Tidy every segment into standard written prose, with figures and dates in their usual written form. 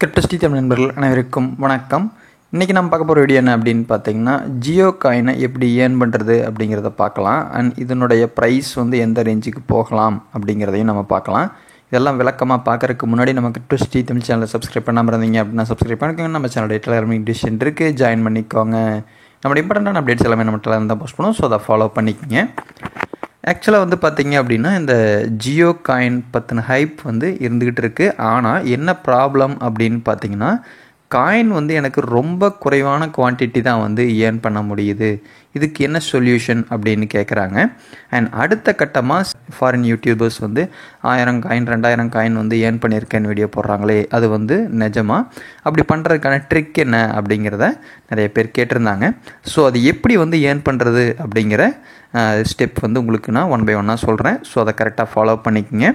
கிரிப்டோஸ்டி தமிழ் நண்பர்கள் அனைவருக்கும் வணக்கம். இன்றைக்கி நம்ம பார்க்க போகிற வீடியோ என்ன அப்படின்னு பார்த்தீங்கன்னா, ஜியோ காயினை எப்படி ஏர்ன் பண்ணுறது அப்படிங்கிறத பார்க்கலாம். அண்ட் இதனுடைய ப்ரைஸ் எந்த ரேஞ்சுக்கு போகலாம் அப்படிங்கிறதையும் நம்ம பார்க்கலாம். இதெல்லாம் விளக்கமாக பார்க்குறதுக்கு முன்னாடி நம்ம கிரிப்டோஸ்டி தமிழ் சேனலை சப்ஸ்கிரைப் பண்ணாமல் இருந்தீங்க அப்படின்னா சப்ஸ்கிரைப் பண்ணிக்கோங்க. நம்ம சேனலுடைய டெலிகிராம் டிஷன் இருக்குது, ஜாயின் பண்ணிக்கோங்க. நம்மளுடைய இம்பார்ட்டண்டான அப்டேட்ஸ் எல்லாமே நம்ம டெலிகிராம் தான் போஸ்ட் பண்ணுவோம். ஸோ அதை ஃபாலோ பண்ணிக்கோங்க. ஆக்சுவலாக பார்த்தீங்க அப்படின்னா, இந்த ஜியோ காயின் பற்றின ஹைப் இருந்துக்கிட்டு இருக்குது. ஆனால் என்ன ப்ராப்ளம் அப்படின்னு பார்த்தீங்கன்னா, காயின் எனக்கு ரொம்ப குறைவான குவான்டிட்டி தான் ஏர்ன் பண்ண முடியுது. இதுக்கு என்ன சொல்யூஷன் அப்படின்னு கேட்குறாங்க. அண்ட் அடுத்த கட்டமாக foreign YouTubers 1000 coin 2000 coin earn பண்ணியிருக்கேன்னு வீடியோ போடுறாங்களே, அது நிஜமா? அப்படி பண்ணுறதுக்கான ட்ரிக் என்ன அப்படிங்கிறத நிறைய பேர் கேட்டிருந்தாங்க. ஸோ அது எப்படி ஏர்ன் பண்ணுறது அப்படிங்கிற ஸ்டெப் உங்களுக்கு நான் ஒன் பை ஒன்னாக சொல்கிறேன். ஸோ அதை கரெக்டாக ஃபாலோ பண்ணிக்கோங்க.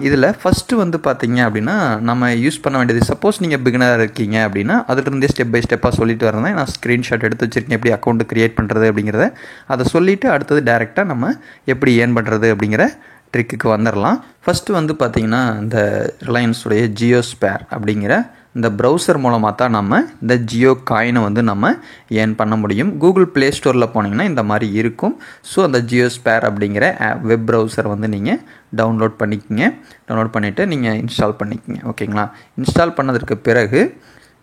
இதில் ஃபஸ்ட்டு பார்த்தீங்க அப்படின்னா, நம்ம யூஸ் பண்ண வேண்டியது, சப்போஸ் நீங்கள் பிகினராக இருக்கீங்க அப்படின்னா அதிலிருந்தே ஸ்டெப் பை ஸ்டெப்பாக சொல்லிட்டு வரேன். நான் ஸ்க்ரீன்ஷாட் எடுத்து வச்சுருக்கேன் எப்படி அக்கௌண்ட்டு க்ரியேட் பண்ணுறது அப்படிங்கிறத. அதை சொல்லிவிட்டு அடுத்தது டேரெக்டாக நம்ம எப்படி ஏர்ன் பண்ணுறது அப்படிங்கிற ட்ரிக்குக்கு வந்துடலாம். ஃபஸ்ட்டு பார்த்தீங்கன்னா, இந்த ரிலையன்ஸுடைய ஜியோ ஸ்பேர் அப்படிங்கிற இந்த ப்ரௌசர் மூலமாக தான் நம்ம இந்த ஜியோ காயினை நம்ம ஏர்ன் பண்ண முடியும். கூகுள் ப்ளே ஸ்டோரில் போனீங்கன்னா இந்த மாதிரி இருக்கும். ஸோ அந்த ஜியோ ஸ்பேர் அப்படிங்கிற வெப் ப்ரௌசர் நீங்கள் டவுன்லோட் பண்ணிக்கோங்க. டவுன்லோட் பண்ணிவிட்டு நீங்கள் இன்ஸ்டால் பண்ணிக்கோங்க. ஓகேங்களா? இன்ஸ்டால் பண்ணதற்கு பிறகு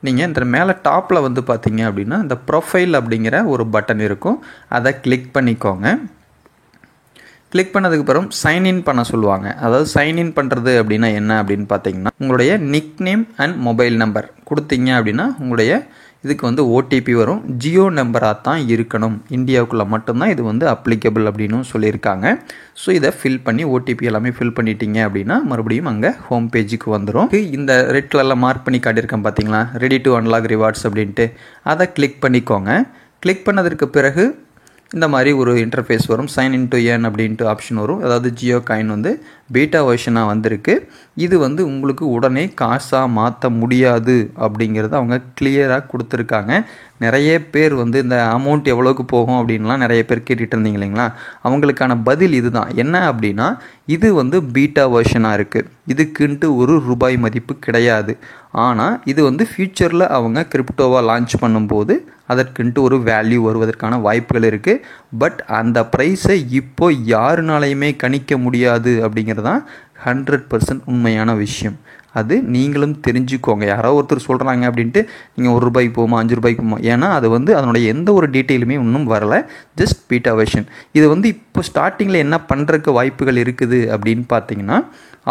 நீங்கள் இந்த மேலே டாப்பில் பார்த்தீங்க அப்படின்னா, இந்த ப்ரொஃபைல் அப்படிங்கிற ஒரு பட்டன் இருக்கும். அதை கிளிக் பண்ணிக்கோங்க. கிளிக் பண்ணதுக்கு அப்புறம் சைன்இன் பண்ண சொல்லுவாங்க. அதாவது சைன்இன் பண்ணுறது அப்படின்னா என்ன அப்படின்னு பார்த்தீங்கன்னா, உங்களுடைய nickname and mobile number கொடுத்தீங்க அப்படின்னா உங்களுடைய இதுக்கு ஓடிபி வரும். ஜியோ நம்பராக தான் இருக்கணும். இந்தியாவுக்குள்ளே மட்டும்தான் இது அப்ளிகபிள் அப்படின்னு சொல்லியிருக்காங்க. ஸோ இதை ஃபில் பண்ணி ஓடிபி எல்லாமே ஃபில் பண்ணிட்டீங்க அப்படின்னா மறுபடியும் அங்கே ஹோம் பேஜுக்கு வந்துடும். இந்த ரெட் கலரில் மார்க் பண்ணி காட்டியிருக்கேன் பார்த்தீங்களா, ரெடி டு அன்லாக் ரிவார்ட்ஸ் அப்படின்ட்டு. அதை கிளிக் பண்ணிக்கோங்க. கிளிக் பண்ணதற்கு பிறகு இந்த மாதிரி ஒரு இன்டர்ஃபேஸ் வரும். சைன் இன் டு ஏர்ன் அப்படின்ட்டு ஆப்ஷன் வரும். அதாவது ஜியோ காயின் பீட்டா வெர்ஷனாக வந்திருக்கு. இது உங்களுக்கு உடனே காசாக மாற்ற முடியாது அப்படிங்கிறது அவங்க கிளியராக கொடுத்துருக்காங்க. நிறைய பேர் இந்த அமௌண்ட் எவ்வளோக்கு போகும் அப்படின்லாம் நிறைய பேர் கேட்டுட்டு இருந்தீங்க இல்லைங்களா, அவங்களுக்கான பதில் இதுதான். என்ன அப்படின்னா, இது பீட்டா வெர்ஷனாக இருக்குது. இதுக்குன்ட்டு ஒரு ரூபாய் மதிப்பு கிடையாது. ஆனால் இது ஃப்யூச்சரில் அவங்க கிரிப்டோவாக லான்ச் பண்ணும்போது அதற்குன்ட்டு ஒரு வேல்யூ வருவதற்கான வாய்ப்புகள் இருக்குது. பட் அந்த ப்ரைஸை இப்போ யாருனாலையுமே கணிக்க முடியாது அப்படிங்கிறது தான் 100% உண்மையான விஷயம். அது நீங்களும் தெரிஞ்சுக்கோங்க. யாரோ ஒருத்தர் சொல்கிறாங்க அப்படின்ட்டு நீங்கள் 1 ரூபாய்க்கு போகுமா 5 ரூபாய்க்கு போகுமா, ஏன்னா அது அதனுடைய எந்த ஒரு டீட்டெயிலுமே இன்னும் வரலை. Just beta version. இது இப்போ ஸ்டார்டிங்கில் என்ன பண்ணுறதுக்கு வாய்ப்புகள் இருக்குது அப்படின்னு பார்த்தீங்கன்னா,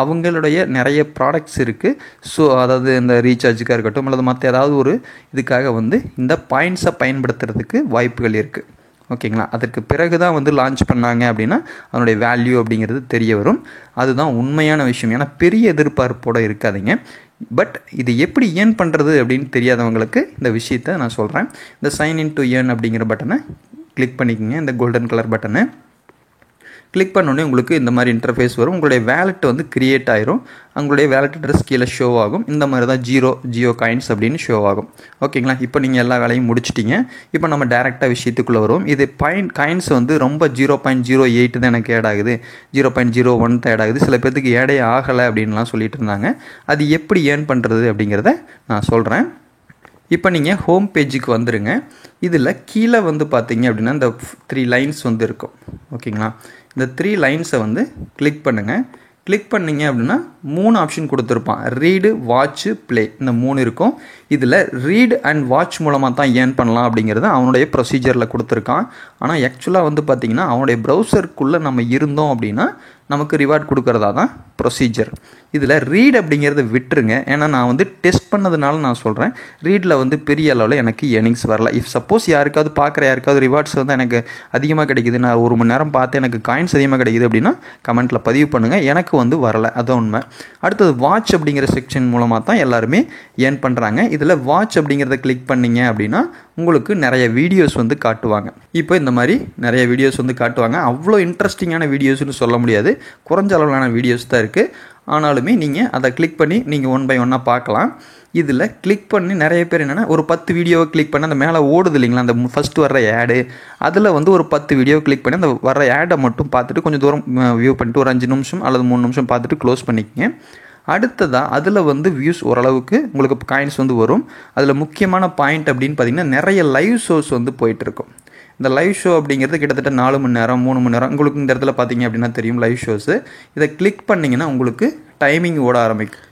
அவங்களுடைய நிறைய ப்ராடக்ட்ஸ் இருக்குது. ஸோ அதாவது இந்த ரீசார்ஜுக்காக இருக்கட்டும் அல்லது மற்ற ஏதாவது ஒரு இதுக்காக இந்த பாயிண்ட்ஸை பயன்படுத்துறதுக்கு வாய்ப்புகள் இருக்குது. ஓகேங்களா? அதற்கு பிறகு தான் லான்ச் பண்ணாங்க அப்படின்னா அதனுடைய வேல்யூ அப்படிங்கிறது தெரிய வரும். அதுதான் உண்மையான விஷயம். ஏன்னா பெரிய எதிர்பார்ப்போடு இருக்காதீங்க. பட் இது எப்படி ஏர்ன் பண்ணுறது அப்படின்னு தெரியாதவங்களுக்கு இந்த விஷயத்தை நான் சொல்கிறேன். இந்த சைன் இன் டு ஏர்ன் அப்படிங்கிற பட்டனை கிளிக் பண்ணிக்கோங்க. இந்த கோல்டன் கலர் பட்டனை கிளிக் பண்ணோடனே உங்களுக்கு இந்த மாதிரி இன்டர்ஃபேஸ் வரும். உங்களுடைய வேலெட் கிரியேட் ஆயிரும். உங்களுடைய வேலெட் அட்ரஸ் கீழே ஷோ ஆகும். இந்த மாதிரி தான் ஜியோ காயின்ஸ் அப்படின்னு ஷோ ஆகும். ஓகேங்களா? இப்போ நீங்கள் எல்லா வேலையும் முடிச்சிட்டிங்க. இப்போ நம்ம டேரெக்டாக விஷயத்துக்குள்ளே வருவோம். இது காயின்ஸ் ரொம்ப 0.08 தான் எனக்கு ஆட் ஆகுது, 0.01 தான் ஆட் ஆகுது. சில பேர்த்துக்கு ஏடே ஆகலை அப்படின்லாம் சொல்லிட்டு இருந்தாங்க. அது எப்படி ஏர்ன் பண்ணுறது அப்படிங்கிறத நான் சொல்கிறேன். இப்போ நீங்கள் ஹோம் பேஜுக்கு வந்துடுங்க. இதில் கீழே பார்த்தீங்க அப்படின்னா இந்த 3 லைன்ஸ் இருக்கும். ஓகேங்களா? இந்த 3 லைன்ஸை கிளிக் பண்ணுங்கள். கிளிக் பண்ணிங்க அப்படின்னா 3 ஆப்ஷன் கொடுத்துருப்பான். Read, watch, play. இந்த 3 இருக்கும். இதில் ரீடு அண்ட் வாட்ச் மூலமாக தான் ஏர்ன் பண்ணலாம் அப்படிங்கிறது அவனுடைய ப்ரொசீஜரில் கொடுத்துருக்கான். ஆனால் ஆக்சுவலாக பார்த்தீங்கன்னா அவனுடைய ப்ரௌசருக்குள்ளே நம்ம இருந்தோம் அப்படின்னா நமக்கு ரிவார்ட் கொடுக்குறதா தான் ப்ரொசீஜர். இதில் ரீட் அப்படிங்கிறத விட்டுருங்க. ஏன்னா நான் டெஸ்ட் பண்ணதுனால நான் சொல்கிறேன். ரீடில் பெரிய அளவில் எனக்கு ஏர்னிங்ஸ் வரல. இஃப் சப்போஸ் யாருக்காவது பார்க்குற யாருக்காவது ரிவார்ட்ஸ் எனக்கு அதிகமாக கிடைக்குது, நான் 1 மணி நேரம் பார்த்து எனக்கு காயின்ஸ் அதிகமாக கிடைக்குது அப்படின்னா கமெண்ட்டில் பதிவு பண்ணுங்கள். எனக்கு வரலை, அதுதான் உண்மை. அடுத்தது வாட்ச் அப்படிங்கிற செக்ஷன் மூலமாக தான் எல்லாருமே ஏர்ன் பண்ணுறாங்க. இதில் வாட்ச் அப்படிங்கிறத கிளிக் பண்ணிங்க அப்படின்னா உங்களுக்கு நிறைய வீடியோஸ் காட்டுவாங்க. இப்போ இந்த மாதிரி நிறைய வீடியோஸ் காட்டுவாங்க. அவ்வளோ இன்ட்ரெஸ்டிங்கான வீடியோஸ்னு சொல்ல முடியாது, குறைஞ்ச அளவிலான வீடியோஸ் தான் இருக்குது. ஆனாலுமே நீங்கள் அதை கிளிக் பண்ணி நீங்கள் ஒன் பை ஒன்னாக பார்க்கலாம். இதில் கிளிக் பண்ணி நிறைய பேர் என்னென்னா, ஒரு 10 வீடியோவை கிளிக் பண்ணி அந்த மேலே ஓடுது இல்லைங்களா, அந்த ஃபஸ்ட்டு வர்ற ஆடு, அதில் ஒரு 10 வீடியோ கிளிக் பண்ணி அந்த வர்ற ஆடை மட்டும் பார்த்துட்டு கொஞ்சம் தூரம் வியூ பண்ணிட்டு ஒரு 5 நிமிஷம் அல்லது 3 நிமிஷம் பார்த்துட்டு க்ளோஸ் பண்ணிக்கங்க. அடுத்ததாக அதில் வந்து வியூஸ் ஓரளவுக்கு உங்களுக்கு காயின்ஸ் வந்து வரும். அதில் முக்கியமான பாயிண்ட் அப்படின்னு பார்த்தீங்கன்னா நிறைய லைவ் ஷோஸ் வந்து போயிட்டுருக்கும். இந்த லைவ் ஷோ அப்படிங்கிறது கிட்டத்தட்ட 4 மணி நேரம் 3 மணி நேரம் உங்களுக்கு இந்த இடத்துல பார்த்தீங்க அப்படின்னா தெரியும் லைவ் ஷோஸு. இதை கிளிக் பண்ணிங்கன்னா உங்களுக்கு டைமிங் ஓட ஆரம்பிக்கும்.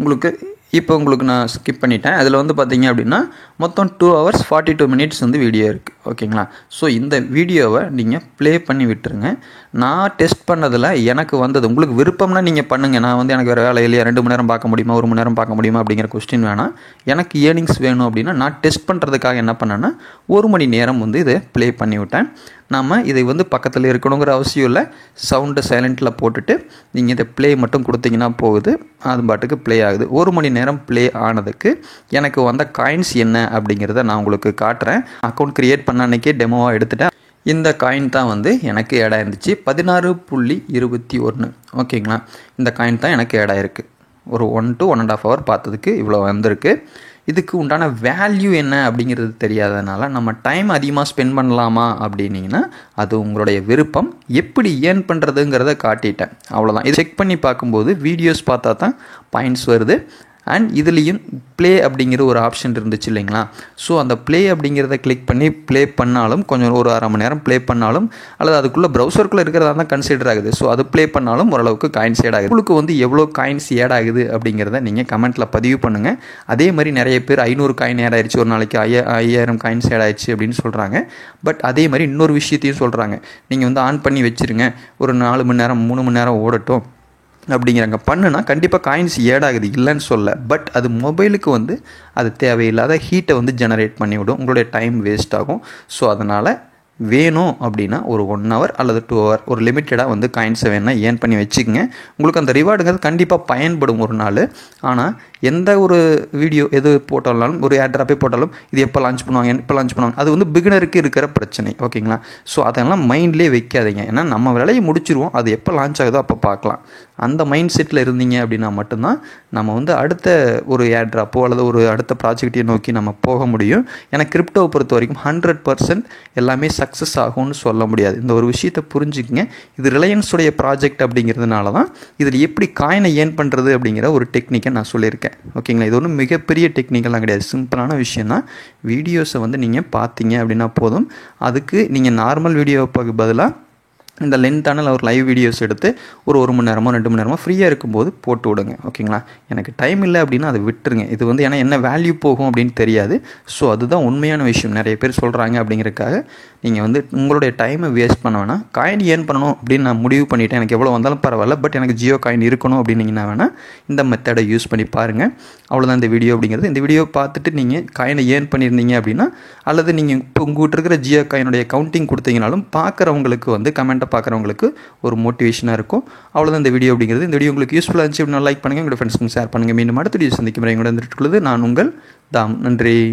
உங்களுக்கு நான் ஸ்கிப் பண்ணிட்டேன். அதில் வந்து பார்த்தீங்க அப்படின்னா மொத்தம் 2 hours 42 minutes வந்து வீடியோ இருக்குது. ஓகேங்களா? ஸோ இந்த வீடியோவை நீங்கள் ப்ளே பண்ணி விட்டுருங்க. நான் டெஸ்ட் பண்ணதில் எனக்கு வந்தது, உங்களுக்கு விருப்பம்னா நீங்கள் பண்ணுங்கள். நான் வந்து எனக்கு வேறு வேலை இல்லையா, 2 மணி நேரம் பார்க்க முடியுமா 1 மணி நேரம் பார்க்க முடியுமா அப்படிங்கிற கொஸ்டின் வேணாம். எனக்கு ஏர்னிங்ஸ் வேணும் அப்படின்னா நான் டெஸ்ட் பண்ணுறதுக்காக என்ன பண்ணேன்னா 1 மணி நேரம் வந்து இதை ப்ளே பண்ணி விட்டேன். நாம் இதை வந்து பக்கத்தில் இருக்கணுங்கிற அவசியம் இல்லை. சவுண்டை சைலண்ட்டில் போட்டுட்டு நீங்கள் இதை ப்ளே மட்டும் கொடுத்தீங்கன்னா போகுது, அது பாட்டுக்கு ப்ளே ஆகுது. 1 மணி நேரம் ப்ளே ஆனதுக்கு எனக்கு வந்த காயின்ஸ் என்ன அப்படிங்கிறத நான் உங்களுக்கு காட்டுறேன். அக்கௌண்ட் க்ரியேட் பண்ண அன்றைக்கே டெமோவாக எடுத்துட்டேன். இந்த காயின் தான் வந்து எனக்கு ஆட் ஆயிருந்துச்சு 16.21. ஓகேங்களா? இந்த காயின் தான் எனக்கு ஆட் ஆயிருக்கு. ஒரு 1 to 1.5 hour பார்த்ததுக்கு இவ்வளோ வந்திருக்கு. இதுக்கு உண்டான வேல்யூ என்ன அப்படிங்கிறது தெரியாதனால நம்ம டைம் அதிகமாக ஸ்பெண்ட் பண்ணலாமா அப்படின்னீங்கன்னா அது உங்களுடைய விருப்பம். எப்படி ஏர்ன் பண்ணுறதுங்கிறத காட்டிட்டேன், அவ்வளோதான். இது செக் பண்ணி பார்க்கும்போது வீடியோஸ் பார்த்தா தான் பாயிண்ட்ஸ் வருது. அண்ட் இதுலேயும் ப்ளே அப்படிங்கிற ஒரு ஆப்ஷன் இருந்துச்சு இல்லைங்களா? ஸோ அந்த ப்ளே அப்படிங்கிறத கிளிக் பண்ணி ப்ளே பண்ணாலும் கொஞ்சம் ஒரு 1/2 மணி நேரம் ப்ளே பண்ணாலும் அல்லது அதுக்குள்ளே ப்ரௌசருக்குள்ளே இருக்கிறதா தான் கன்சிடர் ஆகுது. ஸோ அது ப்ளே பண்ணாலும் ஓரளவுக்கு காயின்ஸ் ஏட் ஆகுது. உங்களுக்கு வந்து எவ்வளோ காயின்ஸ் ஏட் ஆகுது அப்படிங்கிறத நீங்கள் கமெண்ட்டில் பதிவு பண்ணுங்கள். அதே மாதிரி நிறைய பேர் 500 காயின் ஏட் ஆயிடுச்சு, ஒரு நாளைக்கு 5000 காயின்ஸ் ஏட் ஆயிடுச்சு அப்படின்னு சொல்கிறாங்க. பட் அதே மாதிரி இன்னொரு விஷயத்தையும் சொல்கிறாங்க, நீங்கள் வந்து ஆன் பண்ணி வச்சுருங்க, ஒரு 4 மணி நேரம் 3 மணி நேரம் ஓடட்டும் அப்படிங்கிறாங்க. பண்ணுனா கண்டிப்பாக காயின்ஸ் ஏட் ஆகுது, இல்லைன்னு சொல்ல. பட் அது மொபைலுக்கு வந்து அது தேவையில்லாத ஹீட்டை வந்து ஜெனரேட் பண்ணிவிடும், உங்களுடைய டைம் வேஸ்ட் ஆகும். ஸோ அதனால் வேணும் அப்படின்னா ஒரு 1 hour அல்லது 2 hour ஒரு லிமிட்டடாக வந்து காயின்ஸை வேணால் ஏர்ன் பண்ணி வச்சுக்கோங்க. உங்களுக்கு அந்த ரிவார்டுங்கிறது கண்டிப்பாக பயன்படும் ஒரு நாள். ஆனால் எந்த ஒரு வீடியோ எது போட்டாலும், ஒரு ஏர்ட்ராப்பே போட்டாலும் இது எப்போ லான்ச் பண்ணுவாங்க அது வந்து பிகினருக்கு இருக்கிற பிரச்சனை. ஓகேங்களா? ஸோ அதெல்லாம் மைண்ட்லேயே வைக்காதீங்க. ஏன்னா நம்ம வேலையை முடிச்சிருவோம், அது எப்போ லான்ச் ஆகுதோ அப்போ பார்க்கலாம். அந்த மைண்ட் செட்டில் இருந்தீங்க அப்படின்னா மட்டும்தான் நம்ம வந்து அடுத்த ஒரு ஏர்ட்ராப்போ அல்லது ஒரு அடுத்த ப்ராஜெக்டையை நோக்கி நம்ம போக முடியும். ஏன்னா கிரிப்டோவை பொறுத்த வரைக்கும் 100% எல்லாமே சக்ஸஸ் ஆகும்னு சொல்ல முடியாது. இந்த ஒரு விஷயத்தை புரிஞ்சுக்கங்க. இது ரிலையன்ஸுடைய ப்ராஜெக்ட் அப்படிங்கிறதுனால தான் இதில் எப்படி காயினை ஏர்ன் பண்ணுறது அப்படிங்கிற ஒரு டெக்னிக்கை நான் சொல்லியிருக்கேன். ஓகேங்களா? இது ஒன்றும் மிகப்பெரிய டெக்னிக்கெல்லாம் கிடையாது, சிம்பிளான விஷயம் தான். வீடியோஸை வந்து நீங்கள் பார்த்தீங்க அப்படின்னா போதும். அதுக்கு நீங்கள் நார்மல் வீடியோவுக்கு பதிலாக இந்த லென்த்தான ஒரு லைவ் வீடியோஸ் எடுத்து ஒரு 1 மணி நேரமோ 2 மணி நேரமோ ஃப்ரீயாக இருக்கும்போது போட்டு விடுங்க. ஓகேங்களா? எனக்கு டைம் இல்லை அப்படின்னா அதை விட்டுருங்க. இது வந்து ஏன்னா என்ன வேல்யூ போகும் அப்படின்னு தெரியாது. ஸோ அதுதான் உண்மையான விஷயம். நிறைய பேர் சொல்கிறாங்க அப்படிங்கிறதுக்காக நீங்கள் வந்து உங்களுடைய டைமை வேஸ்ட் பண்ண வேணாம். காயின் ஏர்ன் பண்ணணும் அப்படின்னு நான் முடிவு பண்ணிவிட்டேன், எனக்கு எவ்வளோ வந்தாலும் பரவாயில்ல, பட் எனக்கு ஜியோ காயின் இருக்கணும் அப்படின்னீங்கன்னா வேணால் இந்த மெத்தடை யூஸ் பண்ணி பாருங்கள். அவ்வளோதான் இந்த வீடியோ அப்படிங்கிறது. இந்த வீடியோ பார்த்துட்டு நீங்கள் காயினை ஏர்ன் பண்ணியிருந்தீங்க அப்படின்னா, அல்லது நீங்கள் இப்போ உங்கள்கிட்ட இருக்கிற ஜியோ காயினுடைய கவுண்டிங் கொடுத்தீங்கனாலும் பார்க்குறவங்களுக்கு வந்து கமெண்ட்டை பார்க்குறவங்களுக்கு ஒரு மோட்டிவேஷனாக இருக்கும். அவ்வளோதான் இந்த வீடியோ அப்படிங்கிறது. இந்த வீடியோ உங்களுக்கு யூஸ்ஃபுல்லாக இருந்துச்சு அப்படின்னா லைக் பண்ணுங்கள், உங்களோட ஃப்ரெண்ட்ஸ்க்கு ஷேர் பண்ணுங்கள். மீண்டும் அடுத்த வீடியோ சந்திக்கும் முறை உங்களுடன் நான் உங்கள் தாம். நன்றி.